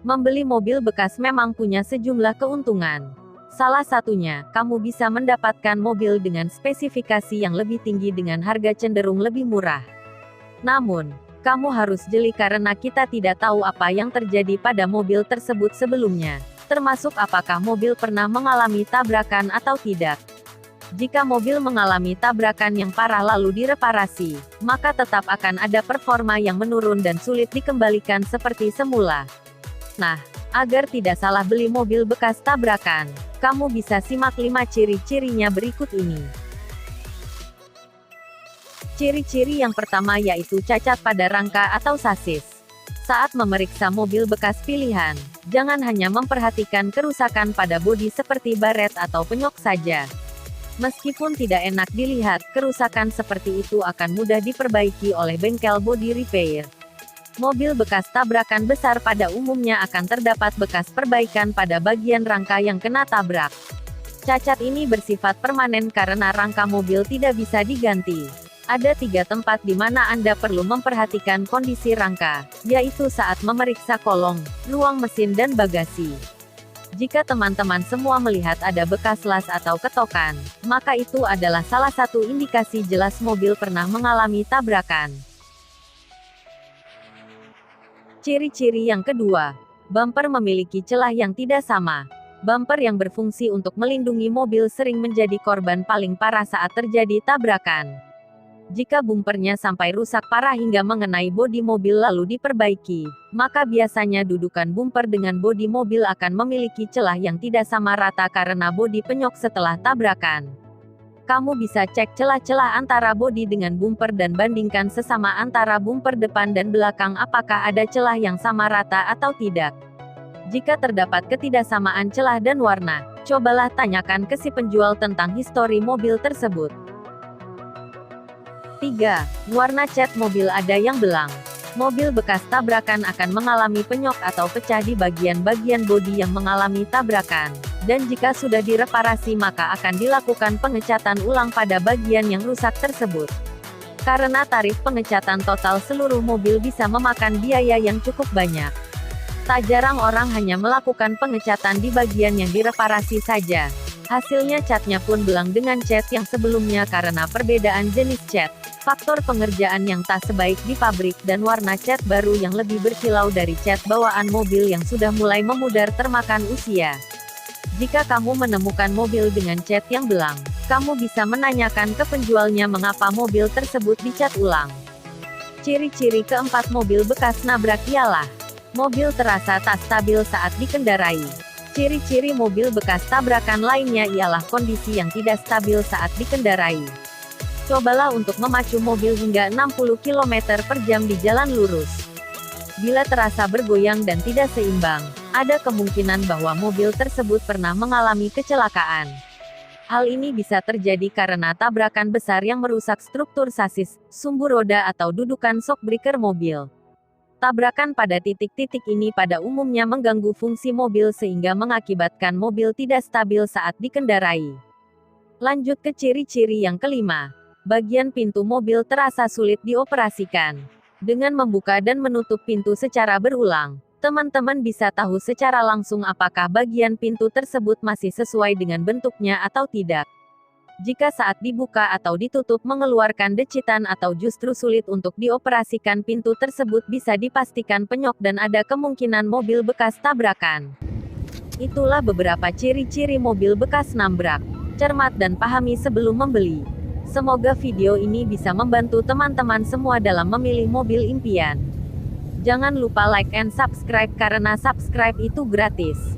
Membeli mobil bekas memang punya sejumlah keuntungan. Salah satunya, kamu bisa mendapatkan mobil dengan spesifikasi yang lebih tinggi dengan harga cenderung lebih murah. Namun, kamu harus jeli karena kita tidak tahu apa yang terjadi pada mobil tersebut sebelumnya, termasuk apakah mobil pernah mengalami tabrakan atau tidak. Jika mobil mengalami tabrakan yang parah lalu direparasi, maka tetap akan ada performa yang menurun dan sulit dikembalikan seperti semula. Nah, agar tidak salah beli mobil bekas tabrakan, kamu bisa simak 5 ciri-cirinya berikut ini. Ciri-ciri yang pertama yaitu cacat pada rangka atau sasis. Saat memeriksa mobil bekas pilihan, jangan hanya memperhatikan kerusakan pada bodi seperti baret atau penyok saja. Meskipun tidak enak dilihat, kerusakan seperti itu akan mudah diperbaiki oleh bengkel body repair. Mobil bekas tabrakan besar pada umumnya akan terdapat bekas perbaikan pada bagian rangka yang kena tabrak. Cacat ini bersifat permanen karena rangka mobil tidak bisa diganti. Ada 3 tempat di mana Anda perlu memperhatikan kondisi rangka, yaitu saat memeriksa kolong, ruang mesin dan bagasi. Jika teman-teman semua melihat ada bekas las atau ketokan, maka itu adalah salah satu indikasi jelas mobil pernah mengalami tabrakan. Ciri-ciri yang kedua, bumper memiliki celah yang tidak sama. Bumper yang berfungsi untuk melindungi mobil sering menjadi korban paling parah saat terjadi tabrakan. Jika bumpernya sampai rusak parah hingga mengenai bodi mobil lalu diperbaiki, maka biasanya dudukan bumper dengan bodi mobil akan memiliki celah yang tidak sama rata karena bodi penyok setelah tabrakan. Kamu bisa cek celah-celah antara bodi dengan bumper dan bandingkan sesama antara bumper depan dan belakang apakah ada celah yang sama rata atau tidak. Jika terdapat ketidaksamaan celah dan warna, cobalah tanyakan ke si penjual tentang histori mobil tersebut. 3. Warna cat mobil ada yang belang. Mobil bekas tabrakan akan mengalami penyok atau pecah di bagian-bagian bodi yang mengalami tabrakan, dan jika sudah direparasi maka akan dilakukan pengecatan ulang pada bagian yang rusak tersebut. Karena tarif pengecatan total seluruh mobil bisa memakan biaya yang cukup banyak. Tak jarang orang hanya melakukan pengecatan di bagian yang direparasi saja. Hasilnya catnya pun belang dengan cat yang sebelumnya karena perbedaan jenis cat, faktor pengerjaan yang tak sebaik di pabrik dan warna cat baru yang lebih berkilau dari cat bawaan mobil yang sudah mulai memudar termakan usia. Jika kamu menemukan mobil dengan cat yang belang, kamu bisa menanyakan ke penjualnya mengapa mobil tersebut dicat ulang. Ciri-ciri keempat mobil bekas nabrak ialah mobil terasa tak stabil saat dikendarai. Ciri-ciri mobil bekas tabrakan lainnya ialah kondisi yang tidak stabil saat dikendarai. Cobalah untuk memacu mobil hingga 60 km per jam di jalan lurus. Bila terasa bergoyang dan tidak seimbang, ada kemungkinan bahwa mobil tersebut pernah mengalami kecelakaan. Hal ini bisa terjadi karena tabrakan besar yang merusak struktur sasis, sumbu roda atau dudukan shockbreaker mobil. Tabrakan pada titik-titik ini pada umumnya mengganggu fungsi mobil sehingga mengakibatkan mobil tidak stabil saat dikendarai. Lanjut ke ciri-ciri yang kelima. Bagian pintu mobil terasa sulit dioperasikan. Dengan membuka dan menutup pintu secara berulang, teman-teman bisa tahu secara langsung apakah bagian pintu tersebut masih sesuai dengan bentuknya atau tidak. Jika saat dibuka atau ditutup mengeluarkan decitan atau justru sulit untuk dioperasikan pintu tersebut bisa dipastikan penyok dan ada kemungkinan mobil bekas tabrakan. Itulah beberapa ciri-ciri mobil bekas nabrak. Cermat dan pahami sebelum membeli. Semoga video ini bisa membantu teman-teman semua dalam memilih mobil impian. Jangan lupa like and subscribe karena subscribe itu gratis.